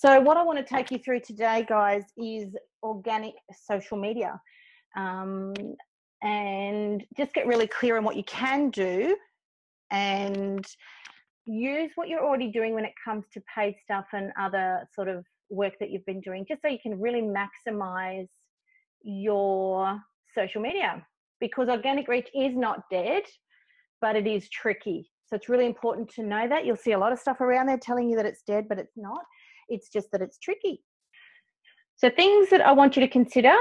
So what I want to take you through today, guys, is organic social media, and just get really clear on what you can do and use what you're already doing when it comes to paid stuff and other sort of work that you've been doing, just so you can really maximize your social media, because organic reach is not dead, but it is tricky. So it's really important to know that. You'll see a lot of stuff around there telling you that it's dead, but it's not. It's just that it's tricky. So things that I want you to consider,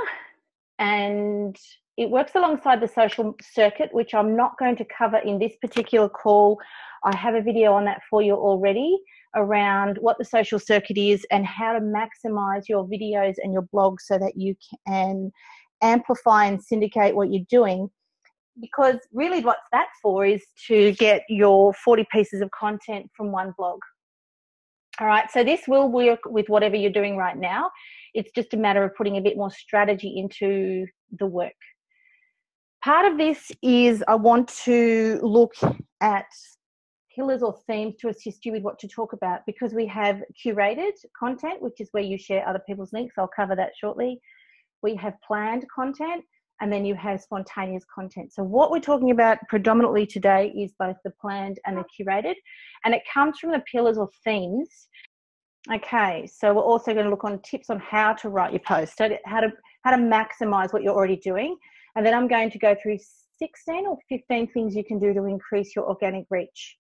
and it works alongside the social circuit, which I'm not going to cover in this particular call. I have a video on that for you already around what the social circuit is and how to maximize your videos and your blogs so that you can amplify and syndicate what you're doing. Because really what's that for is to get your 40 pieces of content from one blog. All right, so this will work with whatever you're doing right now. It's just a matter of putting a bit more strategy into the work. Part of this is I want to look at pillars or themes to assist you with what to talk about, because we have curated content, which is where you share other people's links. I'll cover that shortly. We have planned content, and then you have spontaneous content. So what we're talking about predominantly today is both the planned and the curated, and it comes from the pillars or themes. Okay, so we're also going to look on tips on how to write your post, so how to maximize what you're already doing. And then I'm going to go through 16 or 15 things you can do to increase your organic reach.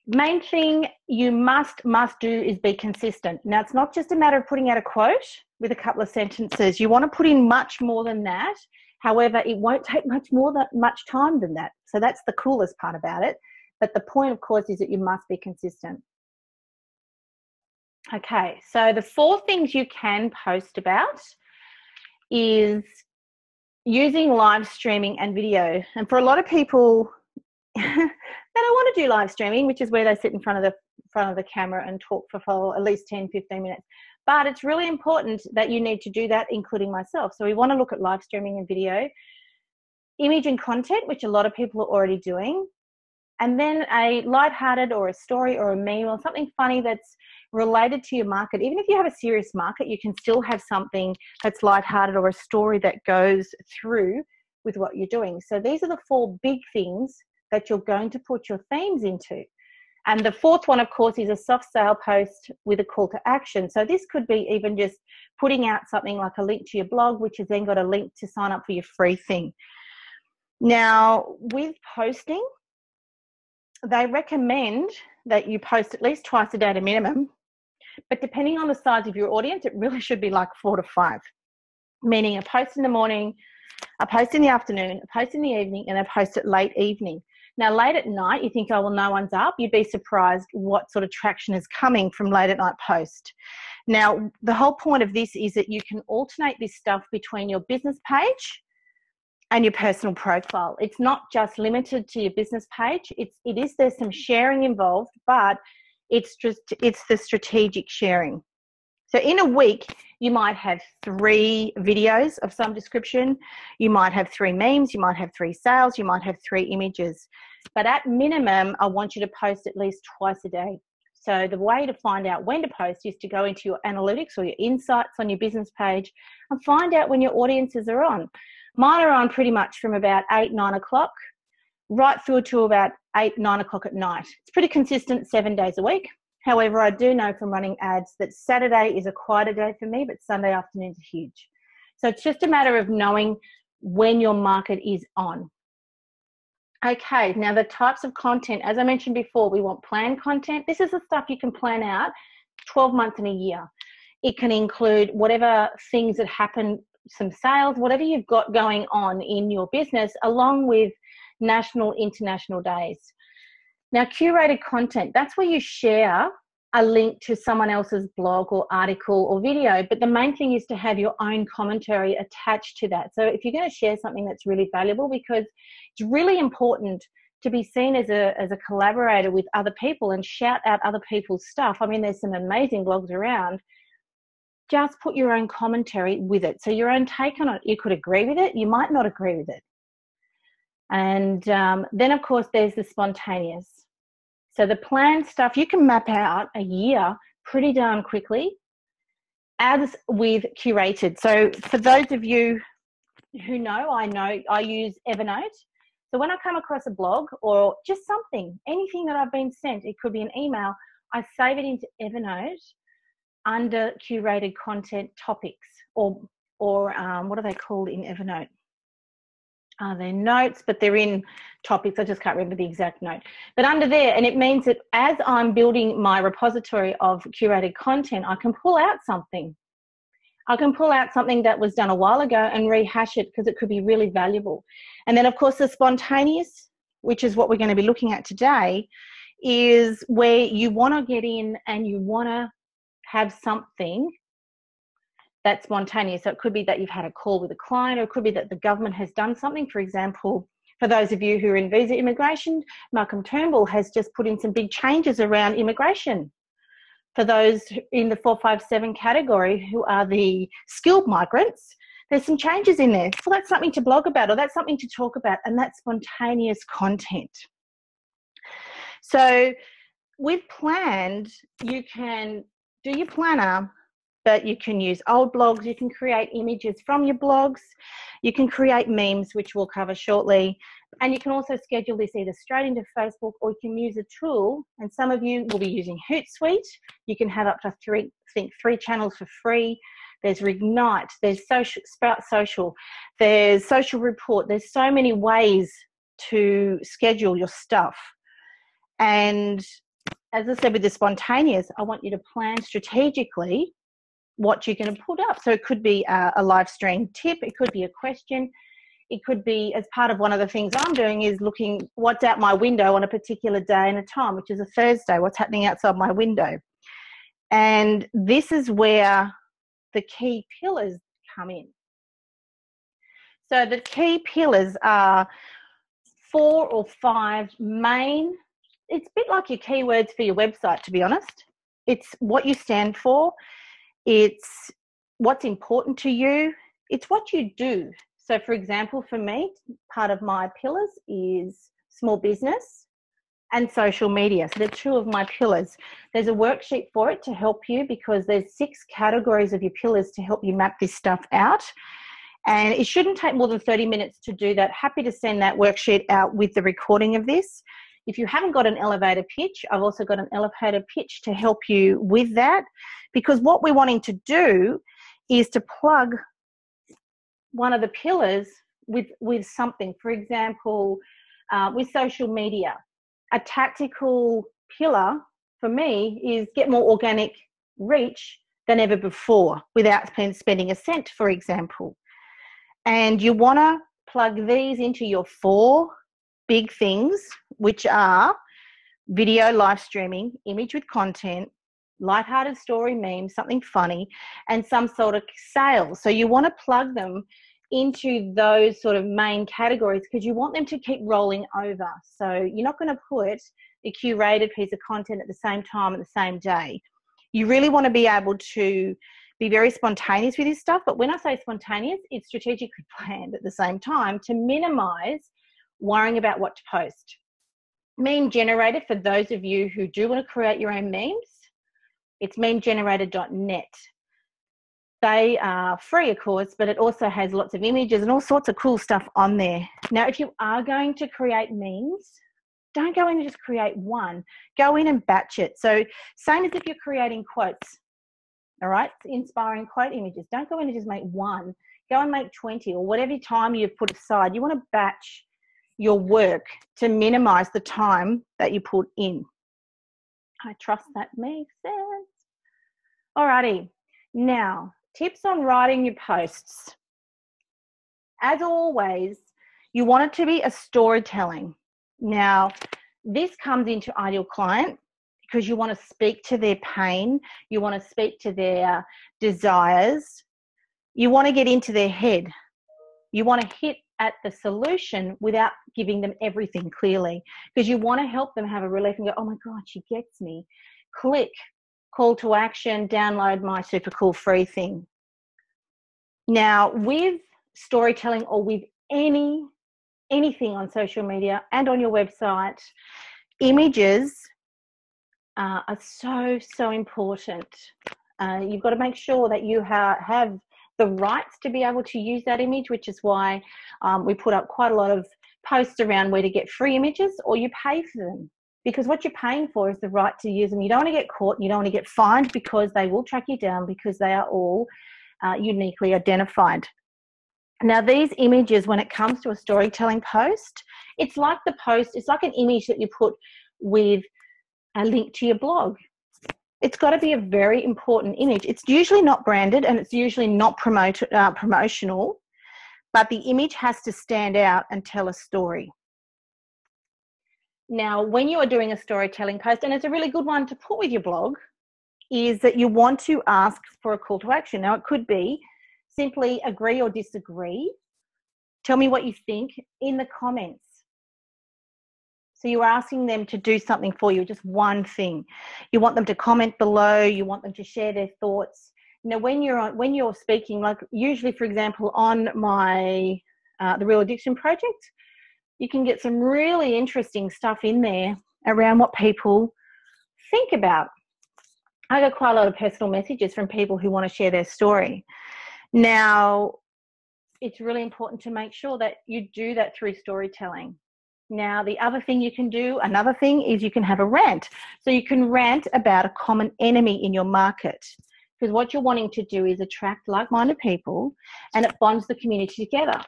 Main thing you must do is be consistent. Now, it's not just a matter of putting out a quote with a couple of sentences. You want to put in much more than that. However, it won't take much time than that. So that's the coolest part about it. But the point, of course, is that you must be consistent. Okay, so the 4 things you can post about is using live streaming and video. And for a lot of people, they don't want to do live streaming, which is where they sit in front of the camera and talk for at least 10, 15 minutes. But it's really important that you need to do that, including myself. So we want to look at live streaming and video, image and content, which a lot of people are already doing, and then a lighthearted or a story or a meme or something funny that's related to your market. Even if you have a serious market, you can still have something that's lighthearted or a story that goes through with what you're doing. So these are the 4 big things that you're going to put your themes into. And the 4th one, of course, is a soft sale post with a call to action. So this could be even just putting out something like a link to your blog, which has then got a link to sign up for your free thing. Now, with posting, they recommend that you post at least twice a day at a minimum. But depending on the size of your audience, it really should be like 4 to 5. Meaning a post in the morning, a post in the afternoon, a post in the evening, and a post at late evening. Now, late at night, you think, oh, well, no one's up. You'd be surprised what sort of traction is coming from late at night post. Now, the whole point of this is that you can alternate this stuff between your business page and your personal profile. It's not just limited to your business page. There's some sharing involved, but it's the strategic sharing. So in a week, you might have 3 videos of some description. You might have 3 memes. You might have 3 sales. You might have 3 images. But at minimum, I want you to post at least twice a day. So the way to find out when to post is to go into your analytics or your insights on your business page and find out when your audiences are on. Mine are on pretty much from about 8, 9 o'clock right through to about 8, 9 o'clock at night. It's pretty consistent 7 days a week. However, I do know from running ads that Saturday is a quieter day for me, but Sunday afternoons are huge. So it's just a matter of knowing when your market is on. Okay, now the types of content, as I mentioned before, we want planned content. This is the stuff you can plan out 12 months in a year. It can include whatever things that happen, some sales, whatever you've got going on in your business, along with national, international days. Now, curated content, that's where you share a link to someone else's blog or article or video, but the main thing is to have your own commentary attached to that. So if you're going to share something that's really valuable, because it's really important to be seen as a collaborator with other people and shout out other people's stuff. I mean, there's some amazing blogs around. Just put your own commentary with it. So your own take on it. You could agree with it. You might not agree with it. And then, of course, there's the spontaneous. So the planned stuff, you can map out a year pretty darn quickly, as with curated. So for those of you who know I use Evernote. So when I come across a blog or just something, anything that I've been sent, it could be an email, I save it into Evernote under curated content topics, or what are they called in Evernote? They're notes, but they're in topics. I just can't remember the exact note. But under there, and it means that as I'm building my repository of curated content, I can pull out something. I can pull out something that was done a while ago and rehash it because it could be really valuable. And then, of course, the spontaneous, which is what we're going to be looking at today, is where you want to get in and you want to have something that's spontaneous. So it could be that you've had a call with a client, or it could be that the government has done something. For example, for those of you who are in visa immigration, Malcolm Turnbull has just put in some big changes around immigration. For those in the 457 category who are the skilled migrants, there's some changes in there. So that's something to blog about, or that's something to talk about, and that's spontaneous content. So with Planned, you can do your planner, but you can use old blogs, you can create images from your blogs, you can create memes, which we'll cover shortly, and you can also schedule this either straight into Facebook, or you can use a tool, and some of you will be using Hootsuite. You can have up to three channels for free. There's Reignite, there's Sprout Social, there's Social Report. There's so many ways to schedule your stuff. And as I said, with the spontaneous, I want you to plan strategically what you're going to put up. So it could be a live stream tip, it could be a question, it could be, as part of one of the things I'm doing is looking what's out my window on a particular day and a time, which is a Thursday, what's happening outside my window. And this is where the key pillars come in. So the key pillars are 4 or 5 main, it's a bit like your keywords for your website, to be honest. It's what you stand for, it's what's important to you, it's what you do. So for example, for me, part of my pillars is small business and social media. So they're 2 of my pillars. There's a worksheet for it to help you, because there's 6 categories of your pillars to help you map this stuff out. And it shouldn't take more than 30 minutes to do that. Happy to send that worksheet out with the recording of this. If you haven't got an elevator pitch, I've also got an elevator pitch to help you with that, because what we're wanting to do is to plug one of the pillars with something. For example, with social media, a tactical pillar for me is get more organic reach than ever before without spending a cent, for example. And you want to plug these into your 4 big things, which are video, live streaming, image with content, lighthearted story, meme, something funny, and some sort of sales. So you want to plug them into those sort of main categories, because you want them to keep rolling over. So you're not going to put a curated piece of content at the same time at the same day. You really want to be able to be very spontaneous with this stuff. But when I say spontaneous, it's strategically planned at the same time to minimize worrying about what to post. Meme Generator, for those of you who do want to create your own memes, it's memegenerator.net. They are free, of course, but it also has lots of images and all sorts of cool stuff on there. Now, if you are going to create memes, don't go in and just create one. Go in and batch it. So same as if you're creating quotes, all right? Inspiring quote images. Don't go in and just make one. Go and make 20, or whatever time you've put aside. You want to batch your work to minimize the time that you put in. I trust that makes sense. Alrighty, now tips on writing your posts. As always, you want it to be a storytelling. Now, this comes into ideal client because you want to speak to their pain, you want to speak to their desires, you want to get into their head, you want to hit at the solution without giving them everything clearly, because you want to help them have a relief and go, oh my God, she gets me. Click, call to action, download my super cool free thing. Now, with storytelling, or with anything on social media and on your website, images are so, so important. You've got to make sure that you have the rights to be able to use that image, which is why we put up quite a lot of posts around where to get free images, or you pay for them. Because what you're paying for is the right to use them. You don't want to get caught, you don't want to get fined, because they will track you down, because they are all uniquely identified. Now, these images, when it comes to a storytelling post, it's like an image that you put with a link to your blog. It's got to be a very important image. It's usually not branded, and it's usually not promotional, but the image has to stand out and tell a story. Now, when you are doing a storytelling post, and it's a really good one to put with your blog, is that you want to ask for a call to action. Now, it could be simply agree or disagree. Tell me what you think in the comments. So you're asking them to do something for you, just one thing. You want them to comment below. You want them to share their thoughts. Now, when you're speaking, like usually, for example, on my the Real Addiction Project, you can get some really interesting stuff in there around what people think about. I got quite a lot of personal messages from people who want to share their story. Now, it's really important to make sure that you do that through storytelling. Now, the other thing you can do, another thing is you can have a rant. So you can rant about a common enemy in your market, because what you're wanting to do is attract like-minded people, and it bonds the community together.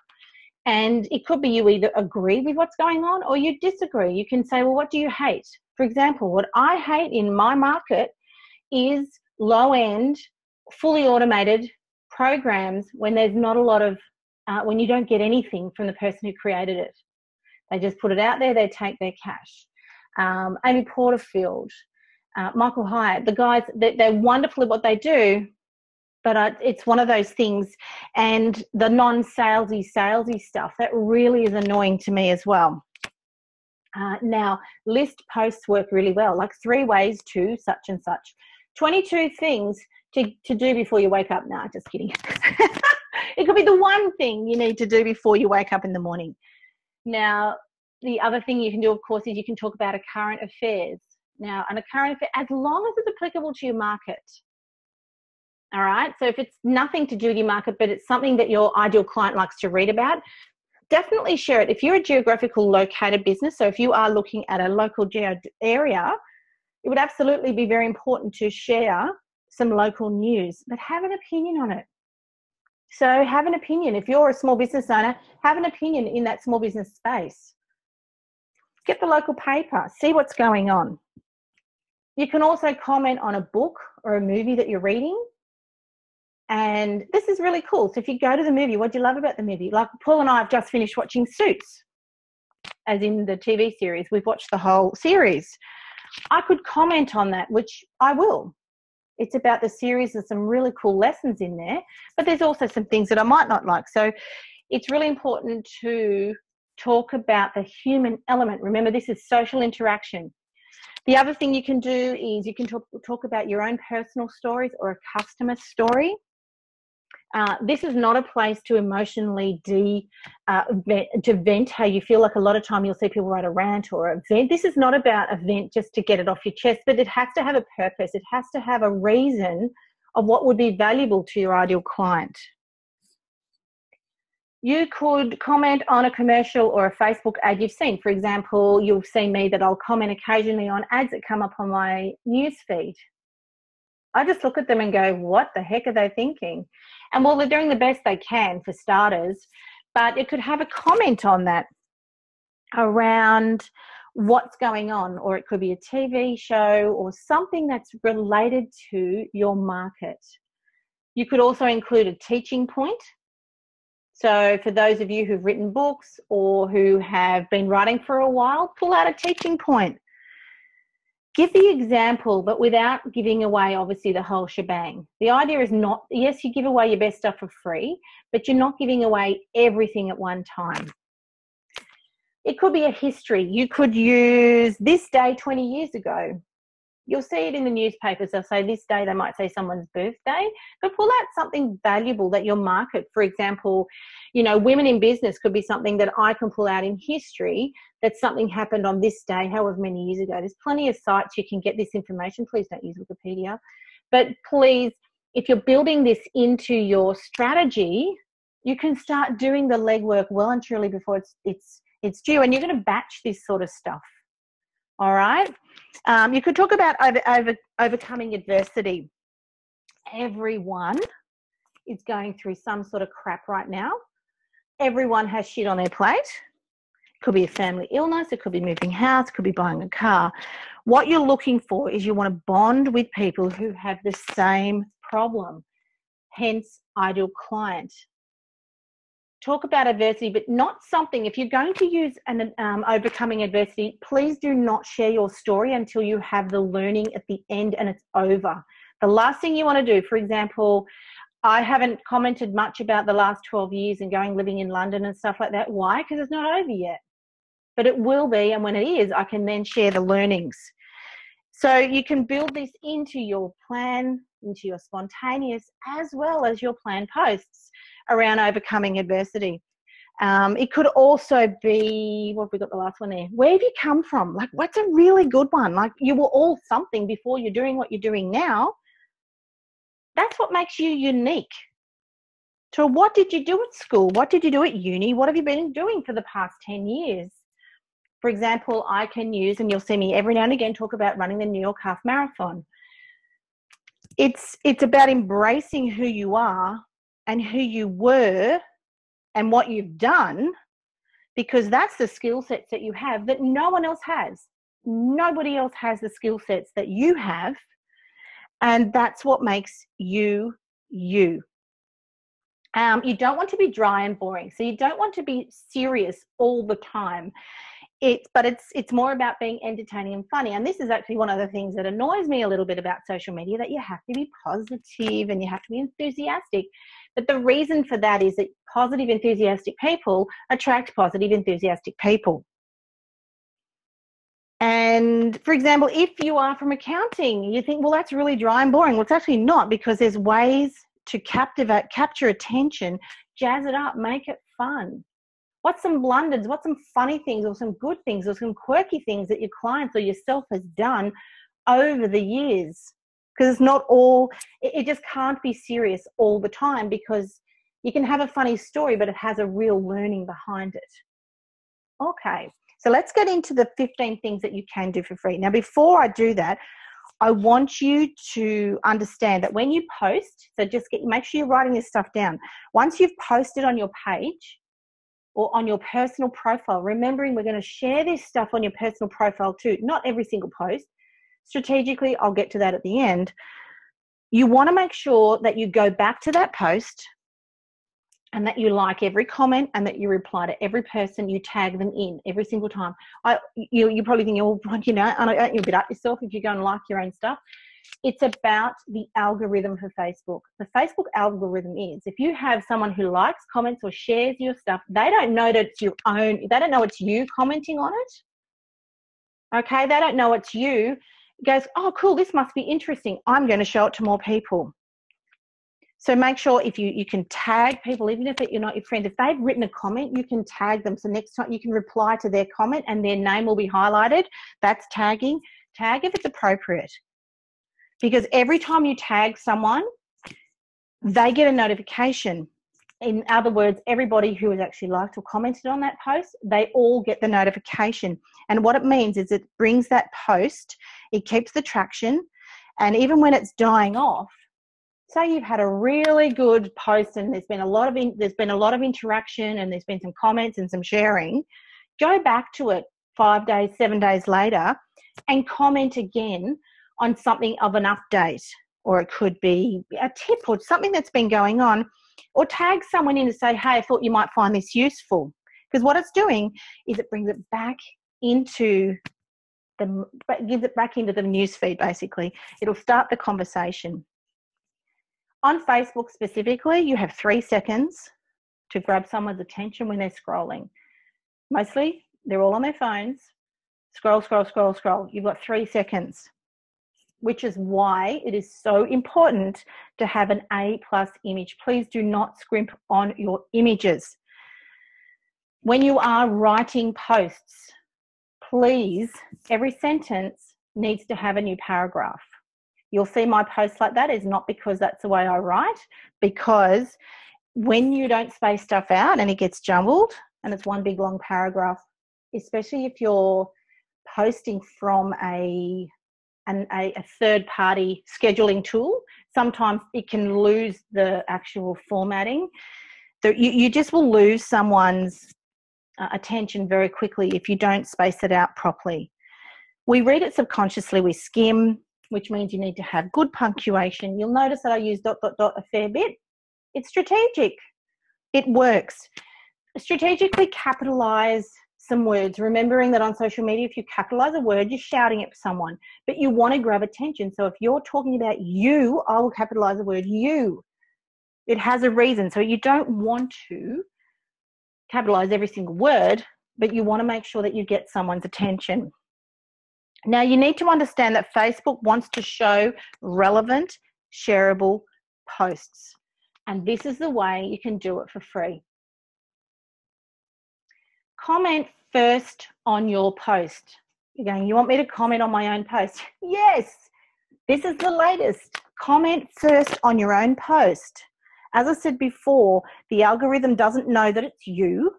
And it could be you either agree with what's going on or you disagree. You can say, well, what do you hate? For example, what I hate in my market is low-end, fully automated programs when there's not a lot of, when you don't get anything from the person who created it. They just put it out there, they take their cash. Amy Porterfield, Michael Hyatt, the guys, they're wonderful at what they do, but it's one of those things. And the salesy stuff, that really is annoying to me as well. Now, list posts work really well, like 3 ways to such and such. 22 things to do before you wake up. Nah, just kidding. It could be the one thing you need to do before you wake up in the morning. Now, the other thing you can do, of course, is you can talk about a current affairs. Now, and a current affair, as long as it's applicable to your market. All right. So if it's nothing to do with your market, but it's something that your ideal client likes to read about, definitely share it. If you're a geographical located business, so if you are looking at a local area, it would absolutely be very important to share some local news, but have an opinion on it. So have an opinion. If you're a small business owner, have an opinion in that small business space. Get the local paper, see what's going on. You can also comment on a book or a movie that you're reading. And this is really cool. So if you go to the movie, what do you love about the movie? Like Paul and I have just finished watching Suits, as in the TV series. We've watched the whole series. I could comment on that, which I will. It's about the series. There's some really cool lessons in there, but there's also some things that I might not like. So it's really important to talk about the human element. Remember, this is social interaction. The other thing you can do is you can talk about your own personal stories or a customer story. This is not a place to emotionally vent how you feel. Like a lot of time you'll see people write a rant or a vent. This is not about a vent just to get it off your chest, but it has to have a purpose. It has to have a reason of what would be valuable to your ideal client. You could comment on a commercial or a Facebook ad you've seen. For example, you'll see me that I'll comment occasionally on ads that come up on my news feed. I just look at them and go, what the heck are they thinking? And well, they're doing the best they can for starters, but it could have a comment on that around what's going on, or it could be a TV show or something that's related to your market. You could also include a teaching point. So for those of you who've written books or who have been writing for a while, pull out a teaching point. Give the example, but without giving away, obviously, the whole shebang. The idea is not, yes, you give away your best stuff for free, but you're not giving away everything at one time. It could be a history. You could use this day 20 years ago. You'll see it in the newspapers. They'll say this day, they might say someone's birthday, but pull out something valuable that your market, for example, you know, women in business could be something that I can pull out in history, that something happened on this day, however many years ago. There's plenty of sites you can get this information. Please don't use Wikipedia. But please, if you're building this into your strategy, you can start doing the legwork well and truly before it's due, and you're going to batch this sort of stuff. All right. You could talk about overcoming adversity. Everyone is going through some sort of crap right now. Everyone has shit on their plate. It could be a family illness. It could be moving house. It could be buying a car. What you're looking for is you want to bond with people who have the same problem. Hence, ideal client. Talk about adversity, but not something, if you're going to use an overcoming adversity, please do not share your story until you have the learning at the end and it's over. The last thing you want to do, for example, I haven't commented much about the last 12 years and living in London and stuff like that. Why? Because it's not over yet. But it will be, and when it is, I can then share the learnings. So you can build this into your plan, into your spontaneous, as well as your planned posts around overcoming adversity. It could also be, what have we got the last one there? Where have you come from? Like, what's a really good one? Like, you were all something before you're doing what you're doing now. That's what makes you unique. So what did you do at school? What did you do at uni? What have you been doing for the past 10 years? For example, I can use, and you'll see me every now and again talk about running the New York Half Marathon. It's about embracing who you are and who you were and what you've done, because that's the skill sets that you have that no one else has. Nobody else has the skill sets that you have, and that's what makes you, you. You don't want to be dry and boring, so you don't want to be serious all the time. But it's more about being entertaining and funny. And this is actually one of the things that annoys me a little bit about social media, that you have to be positive and you have to be enthusiastic. But the reason for that is that positive, enthusiastic people attract positive, enthusiastic people. And for example, if you are from accounting, you think, well, that's really dry and boring. Well, it's actually not, because there's ways to capture attention, jazz it up, make it fun. What's some blunders? What's some funny things or some good things or some quirky things that your clients or yourself has done over the years? Because it's not all, it just can't be serious all the time, because you can have a funny story, but it has a real learning behind it. Okay, so let's get into the 15 things that you can do for free. Now, before I do that, I want you to understand that when you post, so make sure you're writing this stuff down. Once you've posted on your page, or on your personal profile, remembering we're going to share this stuff on your personal profile too, not every single post. Strategically, I'll get to that at the end. You want to make sure that you go back to that post and that you like every comment and that you reply to every person, you tag them in every single time. You probably think, oh, you know, aren't you a bit up yourself if you go and like your own stuff? It's about the algorithm for Facebook. The Facebook algorithm is, if you have someone who likes, comments, or shares your stuff, they don't know that it's your own. They don't know it's you commenting on it. Okay, they don't know it's you. It goes, oh, cool, this must be interesting. I'm going to show it to more people. So make sure if you can tag people, even if you're not your friend, if they've written a comment, you can tag them. So next time you can reply to their comment and their name will be highlighted. That's tagging. Tag if it's appropriate. Because every time you tag someone, they get a notification. In other words, everybody who has actually liked or commented on that post, they all get the notification. And what it means is it brings that post, it keeps the traction, and even when it's dying off, say you've had a really good post and there's been a lot of interaction and there's been some comments and some sharing, go back to it 5 days, 7 days later and comment again on something of an update, or it could be a tip or something that's been going on, or tag someone in to say, hey, I thought you might find this useful. Because what it's doing is it brings it back into gives it back into the newsfeed, basically. It'll start the conversation. On Facebook specifically, you have 3 seconds to grab someone's attention when they're scrolling. Mostly, they're all on their phones. Scroll, scroll, scroll, scroll. You've got 3 seconds. which is why it is so important to have an A+ image. Please do not scrimp on your images. When you are writing posts, please, every sentence needs to have a new paragraph. You'll see my posts like that is not because that's the way I write, because when you don't space stuff out and it gets jumbled and it's one big long paragraph, especially if you're posting from a third-party scheduling tool, sometimes it can lose the actual formatting. You just will lose someone's attention very quickly if you don't space it out properly. We read it subconsciously, we skim, which means you need to have good punctuation. You'll notice that I use ... a fair bit. It's strategic. It works. Strategically capitalize some words, remembering that on social media, if you capitalize a word, you're shouting at someone, but you want to grab attention. So if you're talking about you, I will capitalize the word you. It has a reason. So you don't want to capitalize every single word, but you want to make sure that you get someone's attention. Now, you need to understand that Facebook wants to show relevant, shareable posts. And this is the way you can do it for free. Comment first on your post. You're going, you want me to comment on my own post? Yes, this is the latest. Comment first on your own post. As I said before, the algorithm doesn't know that it's you.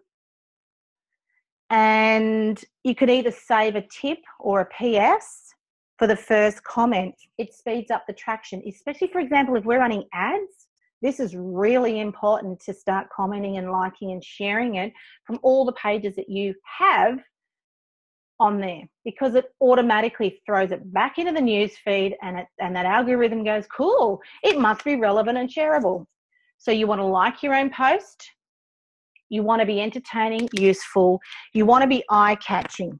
And you could either save a tip or a PS for the first comment. It speeds up the traction, especially, for example, if we're running ads. This is really important to start commenting and liking and sharing it from all the pages that you have on there, because it automatically throws it back into the news feed, and that algorithm goes, cool, it must be relevant and shareable. So you want to like your own post. You want to be entertaining, useful. You want to be eye-catching.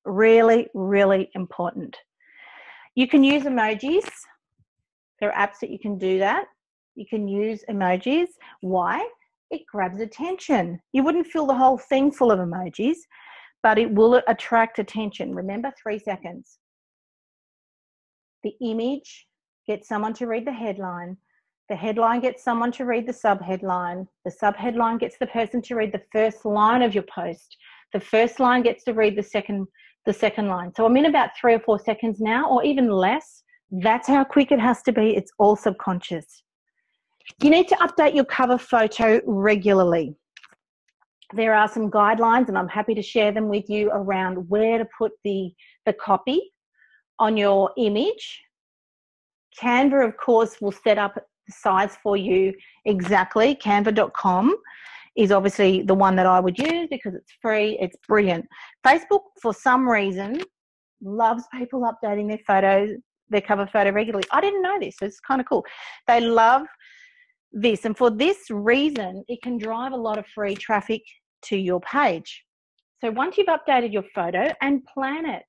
Really, really important. You can use emojis. There are apps that you can do that. You can use emojis. Why? It grabs attention. You wouldn't fill the whole thing full of emojis, but it will attract attention. Remember, 3 seconds. The image gets someone to read the headline. The headline gets someone to read the subheadline. The subheadline gets the person to read the first line of your post. The first line gets to read the second line. So I'm in about 3 or 4 seconds now, or even less. That's how quick it has to be. It's all subconscious. You need to update your cover photo regularly. There are some guidelines, and I'm happy to share them with you around where to put the copy on your image. Canva, of course, will set up the size for you exactly. Canva.com is obviously the one that I would use because it's free. It's brilliant. Facebook, for some reason, loves people updating their photos, their cover photo regularly. I didn't know this. So it's kind of cool. They love this. And for this reason, it can drive a lot of free traffic to your page. So once you've updated your photo, and plan it.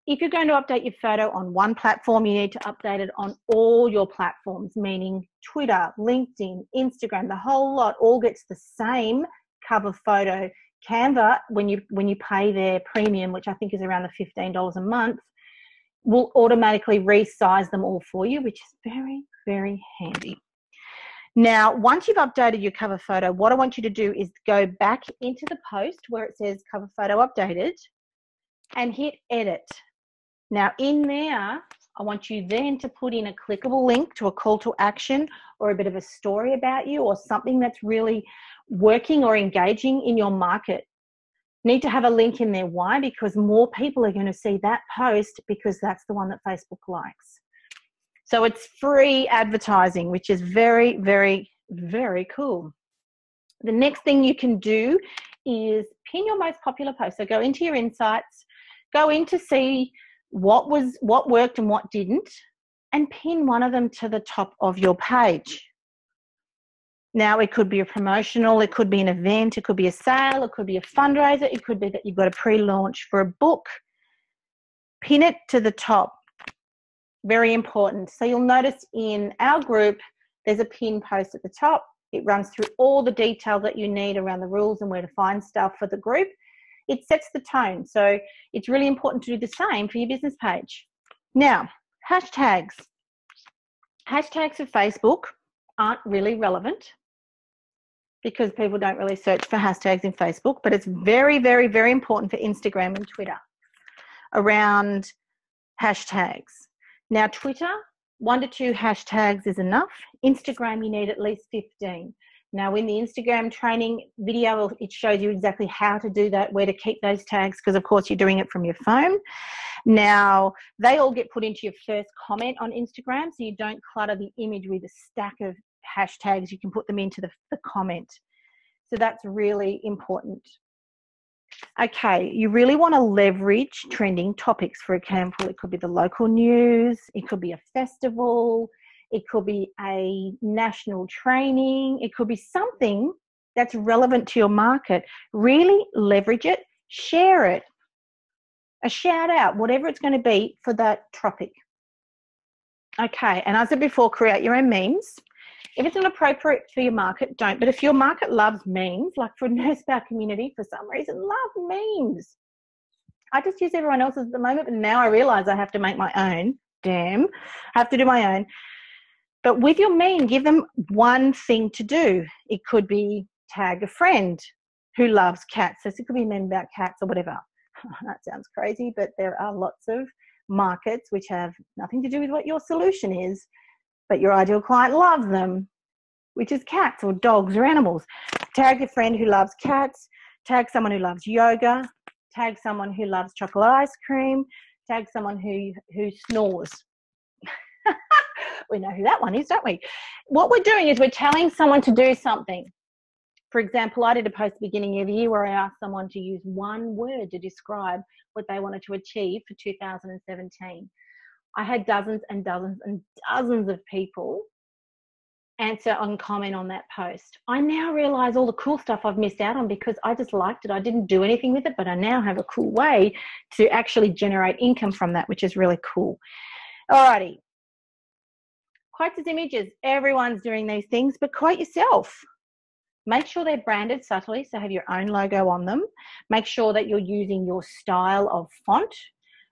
If you're going to update your photo on one platform, you need to update it on all your platforms, meaning Twitter, LinkedIn, Instagram, the whole lot all gets the same cover photo. Canva, when you pay their premium, which I think is around the $15 a month, will automatically resize them all for you, which is very, very handy. Now, once you've updated your cover photo, what I want you to do is go back into the post where it says cover photo updated and hit edit. Now in there, I want you then to put in a clickable link to a call to action or a bit of a story about you or something that's really working or engaging in your market. Need to have a link in there. Why? Because more people are going to see that post because that's the one that Facebook likes. So it's free advertising, which is very, very, very cool. The next thing you can do is pin your most popular post. So go into your insights, go in to see what worked and what didn't, and pin one of them to the top of your page. Now, it could be a promotional, it could be an event, it could be a sale, it could be a fundraiser, it could be that you've got a pre-launch for a book. Pin it to the top. Very important. So you'll notice in our group, there's a pin post at the top. It runs through all the detail that you need around the rules and where to find stuff for the group. It sets the tone. So it's really important to do the same for your business page. Now, hashtags. Hashtags for Facebook aren't really relevant because people don't really search for hashtags in Facebook, but it's very, very, very important for Instagram and Twitter around hashtags. Now, Twitter, 1 to 2 hashtags is enough. Instagram, you need at least 15. Now, in the Instagram training video, it shows you exactly how to do that, where to keep those tags, because, of course, you're doing it from your phone. Now, they all get put into your first comment on Instagram, so you don't clutter the image with a stack of hashtags. You can put them into the comment. So that's really important. Okay, you really want to leverage trending topics. For example, it could be the local news, it could be a festival, it could be a national training, it could be something that's relevant to your market. Really leverage it, share it, a shout out, whatever it's going to be for that topic. Okay, and as I said before, create your own memes. If it's not appropriate for your market, don't. But if your market loves memes, like for Nurse Power community, for some reason, love memes. I just use everyone else's at the moment, but now I realise I have to make my own. Damn, I have to do my own. But with your meme, give them one thing to do. It could be tag a friend who loves cats. So it could be a meme about cats or whatever. That sounds crazy, but there are lots of markets which have nothing to do with what your solution is, but your ideal client loves them, which is cats or dogs or animals. Tag a friend who loves cats, tag someone who loves yoga, tag someone who loves chocolate ice cream, tag someone who snores. We know who that one is, don't we? What we're doing is we're telling someone to do something. For example, I did a post at the beginning of the year where I asked someone to use one word to describe what they wanted to achieve for 2017. I had dozens and dozens and dozens of people answer and comment on that post. I now realise all the cool stuff I've missed out on because I just liked it. I didn't do anything with it, but I now have a cool way to actually generate income from that, which is really cool. Alrighty. Quotes as images. Everyone's doing these things, but quote yourself. Make sure they're branded subtly, so have your own logo on them. Make sure that you're using your style of font,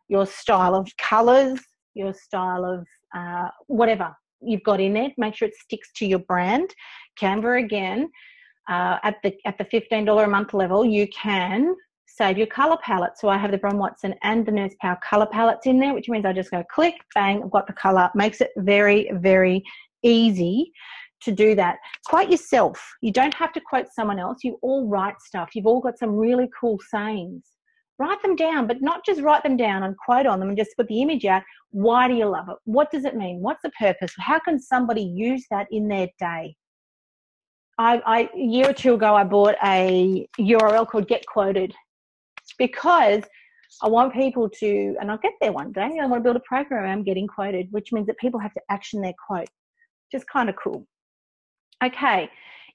your style of colours, your style of whatever you've got in there. Make sure it sticks to your brand. Canva, again, at the $15 a month level, you can save your colour palette. So I have the Bron Watson and the Nurse Power colour palettes in there, which means I just go click, bang, I've got the colour. Makes it very, very easy to do that. Quote yourself. You don't have to quote someone else. You all write stuff. You've all got some really cool sayings. Write them down, but not just write them down and quote on them and just put the image out. Why do you love it? What does it mean? What's the purpose? How can somebody use that in their day? A year or two ago, I bought a URL called Get Quoted because I want people to, and I'll get there one day, I want to build a program around getting quoted, which means that people have to action their quote, which is kind of cool. Okay,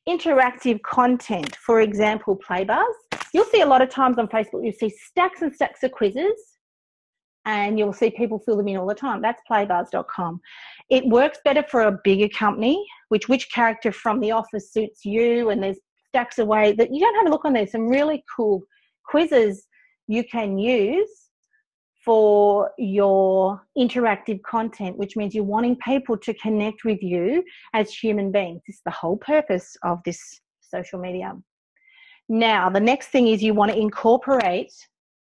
interactive content, for example, play bars. You'll see a lot of times on Facebook, you'll see stacks and stacks of quizzes and you'll see people fill them in all the time. That's playbars.com. It works better for a bigger company, which character from the office suits you, and there's stacks away that you don't have a look on there. Some really cool quizzes you can use for your interactive content, which means you're wanting people to connect with you as human beings. This is the whole purpose of this social media. Now, the next thing is you want to incorporate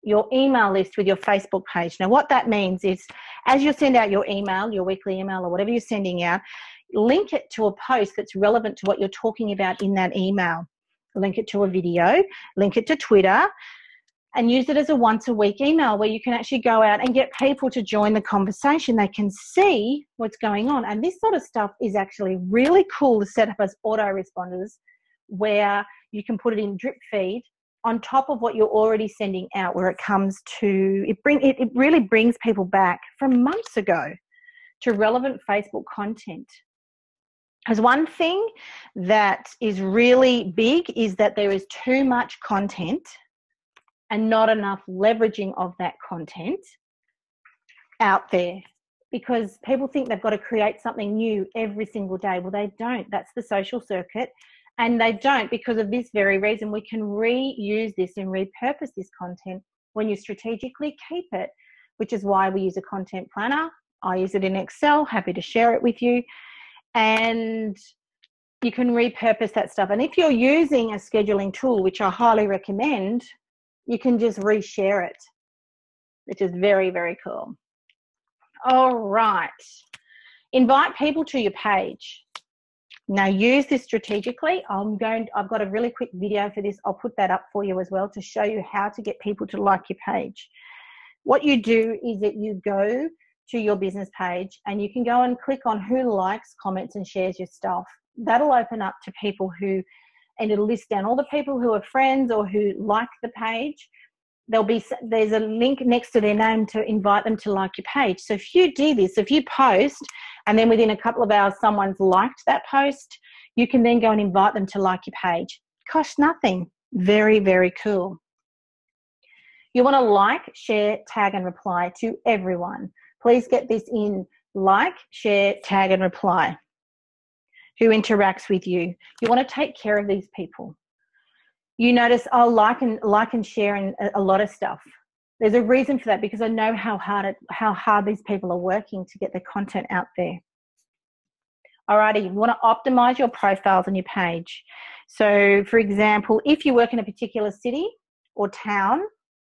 your email list with your Facebook page. Now, what that means is as you send out your email, your weekly email or whatever you're sending out, link it to a post that's relevant to what you're talking about in that email. Link it to a video, link it to Twitter, and use it as a once-a-week email where you can actually go out and get people to join the conversation. They can see what's going on. And this sort of stuff is actually really cool to set up as autoresponders where you can put it in drip feed on top of what you're already sending out, where it comes to, it really brings people back from months ago to relevant Facebook content. As one thing that is really big is that there is too much content and not enough leveraging of that content out there, because people think they've got to create something new every single day. Well, they don't. That's the social circuit. And they don't, because of this very reason. We can reuse this and repurpose this content when you strategically keep it which is why we use a content planner. I use it in Excel, happy to share it with you. And you can repurpose that stuff. And if you're using a scheduling tool, which I highly recommend, you can just reshare it, which is very, very cool. All right. Invite people to your page. Now use this strategically. I've got a really quick video for this. I'll put that up for you as well to show you how to get people to like your page. What you do is that you go to your business page and you can go and click on who likes, comments and shares your stuff. That'll open up to people who, and it'll list down all the people who are friends or who like the page. There's a link next to their name to invite them to like your page. So if you do this, if you post and then within a couple of hours someone's liked that post, you can then go and invite them to like your page. Costs nothing. Very, very cool. You want to like, share, tag and reply to everyone. Please get this in: like, share, tag and reply. Who interacts with you. You want to take care of these people. You notice I'll like and share in a lot of stuff. There's a reason for that, because I know how hard these people are working to get their content out there. Alrighty, you want to optimize your profiles on your page. So for example, if you work in a particular city or town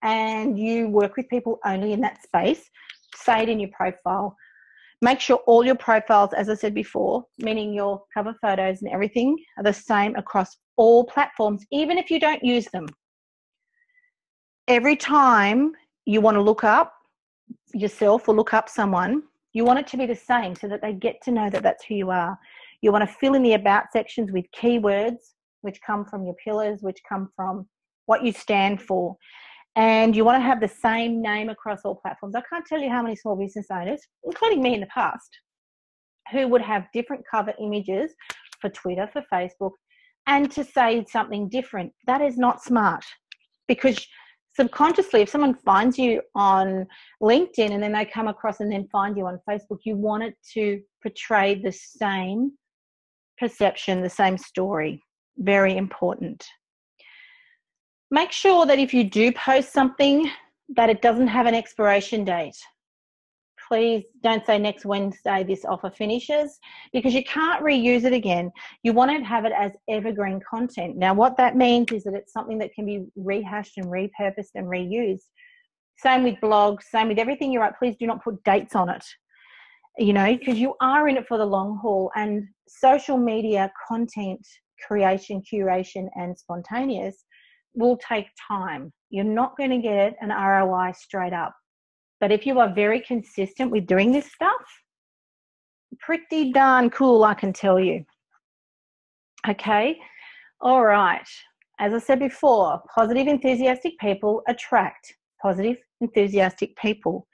and you work with people only in that space, say it in your profile. Make sure all your profiles, as I said before, meaning your cover photos and everything, are the same across all platforms, even if you don't use them. Every time you want to look up yourself or look up someone, you want it to be the same so that they get to know that that's who you are. You want to fill in the about sections with keywords, which come from your pillars, which come from what you stand for. And you want to have the same name across all platforms. I can't tell you how many small business owners, including me in the past, who would have different cover images for Twitter, for Facebook, and to say something different. That is not smart, because subconsciously, if someone finds you on LinkedIn and then they come across and then find you on Facebook, you want it to portray the same perception, the same story. Very important. Make sure that if you do post something, that it doesn't have an expiration date. Please don't say next Wednesday this offer finishes, because you can't reuse it again. You want to have it as evergreen content. Now, what that means is that it's something that can be rehashed and repurposed and reused. Same with blogs, same with everything you write. Please do not put dates on it, you know, because you are in it for the long haul. And social media content creation, curation, and spontaneous will take time. You're not going to get an ROI straight up. But if you are very consistent with doing this stuff, pretty darn cool, I can tell you. Okay, all right. As I said before, positive, enthusiastic people attract positive, enthusiastic people.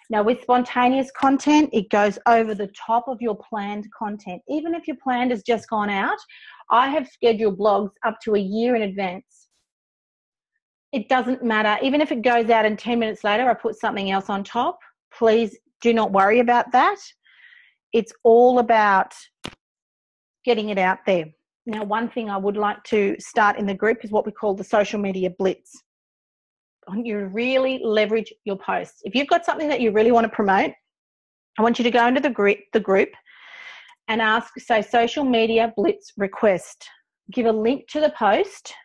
Now, with spontaneous content, it goes over the top of your planned content. Even if your plan has just gone out, I have scheduled blogs up to a year in advance. It doesn't matter. Even if it goes out and 10 minutes later, I put something else on top. Please do not worry about that. It's all about getting it out there. Now, one thing I would like to start in the group is what we call the social media blitz. I want you to really leverage your posts. If you've got something that you really want to promote, I want you to go into the group and ask, say, social media blitz request. Give a link to the post.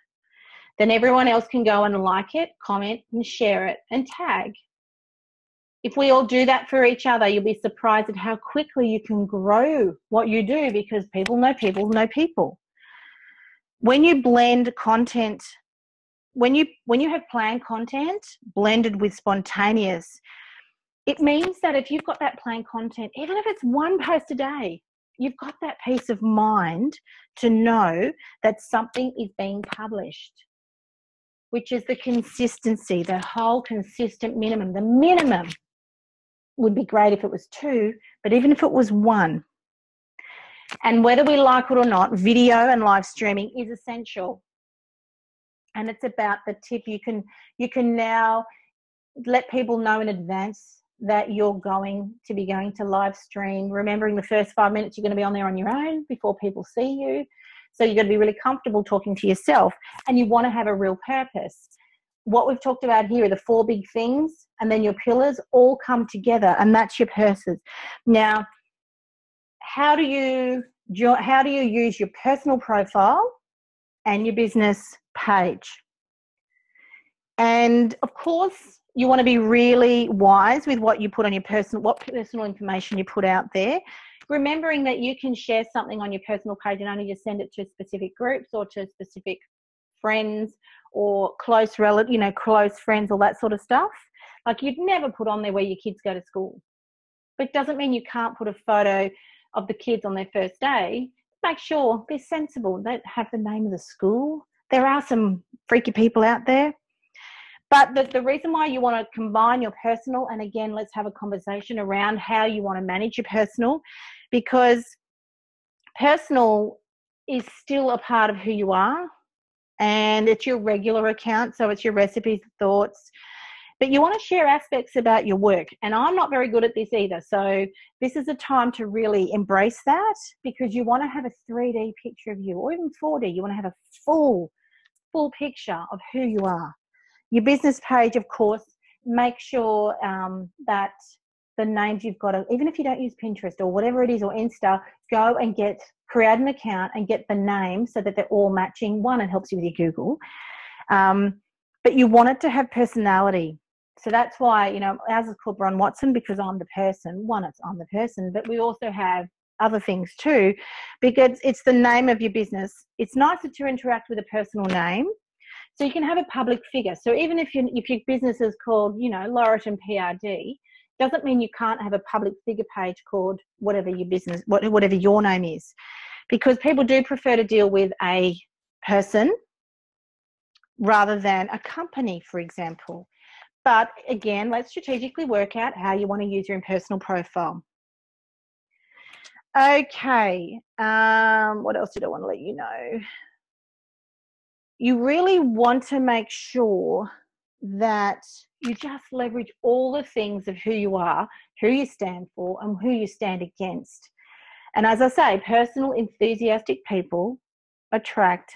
Then everyone else can go and like it, comment and share it and tag. If we all do that for each other, you'll be surprised at how quickly you can grow what you do, because people know people know people. When you blend content, when you have planned content blended with spontaneous, it means that if you've got that planned content, even if it's one post a day, you've got that peace of mind to know that something is being published, which is the consistency, the whole consistent minimum. The minimum would be great if it was 2, but even if it was 1. And whether we like it or not, video and live streaming is essential. And it's about the tip. You can now let people know in advance that you're going to be going to live stream, remembering the first 5 minutes you're going to be on there on your own before people see you. So you've got to be really comfortable talking to yourself, and you want to have a real purpose. what we've talked about here are the 4 big things, and then your pillars all come together, and that's your purses. Now, how do you use your personal profile and your business page? And of course, you want to be really wise with what you put on your what personal information you put out there. Remembering that you can share something on your personal page and only just send it to specific groups or to specific friends or close close friends, all that sort of stuff. Like, you'd never put on there where your kids go to school. But it doesn't mean you can't put a photo of the kids on their first day. Make sure they're sensible. Don't have the name of the school. There are some freaky people out there. But the reason why you want to combine your personal, and again, let's have a conversation around how you want to manage your personal, because personal is still a part of who you are, and it's your regular account, so it's your recipes, thoughts, but you want to share aspects about your work. And I'm not very good at this either, so this is a time to really embrace that, because you want to have a 3D picture of you, or even 4D. You want to have a full picture of who you are. Your business page, of course, make sure that the names you've got, even if you don't use Pinterest or whatever it is, or Insta, go and create an account and get the name so that they're all matching. One, it helps you with your Google. But you want it to have personality. So that's why, ours is called Bron Watson, because I'm the person. One, I'm the person, but we also have other things too, because it's the name of your business. It's nicer to interact with a personal name. So you can have a public figure. So even if your business is called, Laurieton PRD, doesn't mean you can't have a public figure page called whatever your name is, because people do prefer to deal with a person rather than a company, for example. But again, let's strategically work out how you want to use your personal profile. Okay, what else did I want to let you know? You really want to make sure that you just leverage all the things of who you are, who you stand for, and who you stand against. And as I say, personal, enthusiastic people attract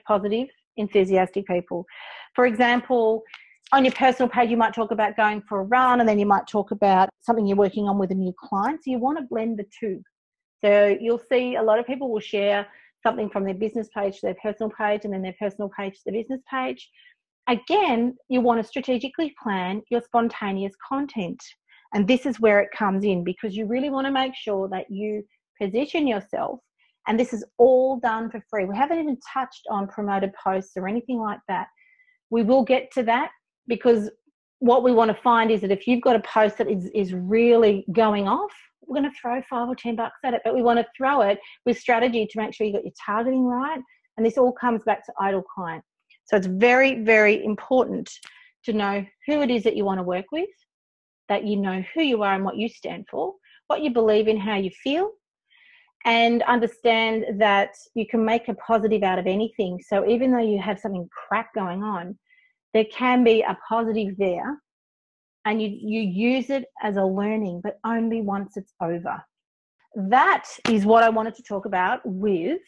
positive, enthusiastic people. For example, on your personal page, you might talk about going for a run, and then you might talk about something you're working on with a new client. So you want to blend the two. So you'll see a lot of people will share something from their business page to their personal page, and then their personal page to the business page. Again, you want to strategically plan your spontaneous content. And this is where it comes in, because you really want to make sure that you position yourself. And this is all done for free. We haven't even touched on promoted posts or anything like that. We will get to that, because what we want to find is that if you've got a post that is really going off, we're going to throw $5 or $10 at it, but we want to throw it with strategy to make sure you got your targeting right. And this all comes back to ideal client. So it's very, very important to know who it is that you want to work with, that you know who you are and what you stand for, what you believe in, how you feel, and understand that you can make a positive out of anything. So even though you have something crap going on, there can be a positive there, and you use it as a learning, but only once it's over. That is what I wanted to talk about with